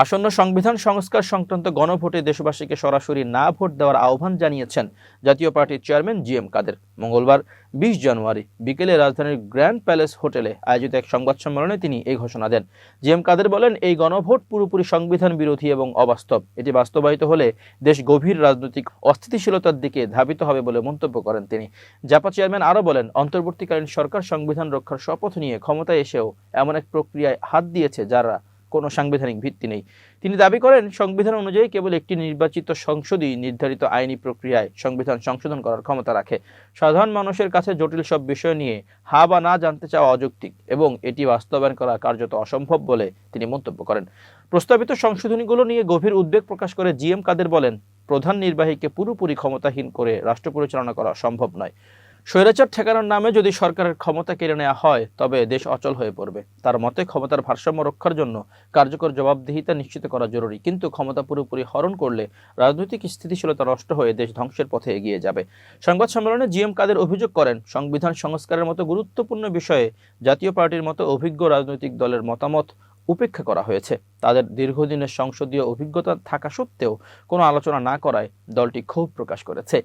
আসন্ন সংবিধান সংস্কার সংক্রান্ত গণভোটে দেশবাসীকে সরাসরি না ভোট দেওয়ার আহ্বান জানিয়েছেন জাতীয় পার্টির চেয়ারম্যান জি.এম. কাদের। মঙ্গলবার 20 জানুয়ারি বিকেলে রাজধানীর গ্র্যান্ড প্যালেস হোটেলে আয়োজিত এক সংবাদ সম্মেলনে তিনি এই ঘোষণা দেন। জি.এম. কাদের বলেন, এই গণভোট পুরোপুরি সংবিধান বিরোধী এবং অবাস্তব। এটি বাস্তবায়িত হলে দেশ গভীর রাজনৈতিক অস্থিতিশীলতার দিকে ধাবিত হবে বলে মন্তব্য করেন তিনি। জাপা চেয়ারম্যান আরও বলেন, অন্তর্বর্তীকালীন সরকার সংবিধান রক্ষার শপথ নিয়ে ক্ষমতায় এসেও এমন এক প্রক্রিয়ায় হাত দিয়েছে যারা কোনো সাংবিধানিক ভিত্তি নেই। তিনি দাবি করেন, সংবিধান অনুযায়ী কেবল একটি নির্বাচিত সংসদই নির্ধারিত আইনি প্রক্রিয়ায় সংবিধান সংশোধন করার ক্ষমতা রাখে। সাধারণ মানুষের কাছে জটিল সব বিষয় নিয়ে হা বা না জানতে চাওয়া অযৌক্তিক এবং এটি বাস্তবায়ন করা কার্যত অসম্ভব বলে তিনি মন্তব্য করেন। প্রস্তাবিত সংশোধনীগুলো নিয়ে গভীর উদ্বেগ প্রকাশ করে জি.এম. কাদের বলেন, প্রধান নির্বাহীকে পুরোপুরি ক্ষমতাহীন করে রাষ্ট্র পরিচালনা করা সম্ভব নয়। স্বৈরাচার ঠেকানোর নামে যদি সরকারের ক্ষমতা কেড়ে নেওয়া হয় তবে দেশ অচল হয়ে পড়বে। তার মতে, ক্ষমতার ভারসাম্য রক্ষার জন্য কার্যকর জবাবদিহিতা নিশ্চিত করা জরুরি, কিন্তু ক্ষমতা পুরোপুরি হরণ করলে রাজনৈতিক স্থিতিশীলতা নষ্ট হয়ে দেশ ধ্বংসের পথে এগিয়ে যাবে। সংবাদ সম্মেলনে জি.এম. কাদের অভিযোগ করেন, সংবিধান সংস্কারের মতো গুরুত্বপূর্ণ বিষয়ে জাতীয় পার্টির মতো অভিজ্ঞ রাজনৈতিক দলের মতামত উপেক্ষা করা হয়েছে। তাদের দীর্ঘদিনের সংসদীয় অভিজ্ঞতা থাকা সত্ত্বেও কোনো আলোচনা না করায় দলটি ক্ষোভ প্রকাশ করেছে।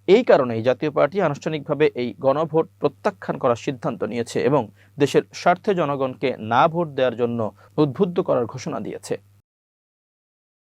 এই কারণেই জাতীয় পার্টি আনুষ্ঠানিকভাবে এই গণভোট প্রত্যাখ্যান করার সিদ্ধান্ত নিয়েছে এবং দেশের স্বার্থে জনগণকে না ভোট দেওয়ার জন্য উদ্বুদ্ধ করার ঘোষণা দিয়েছে।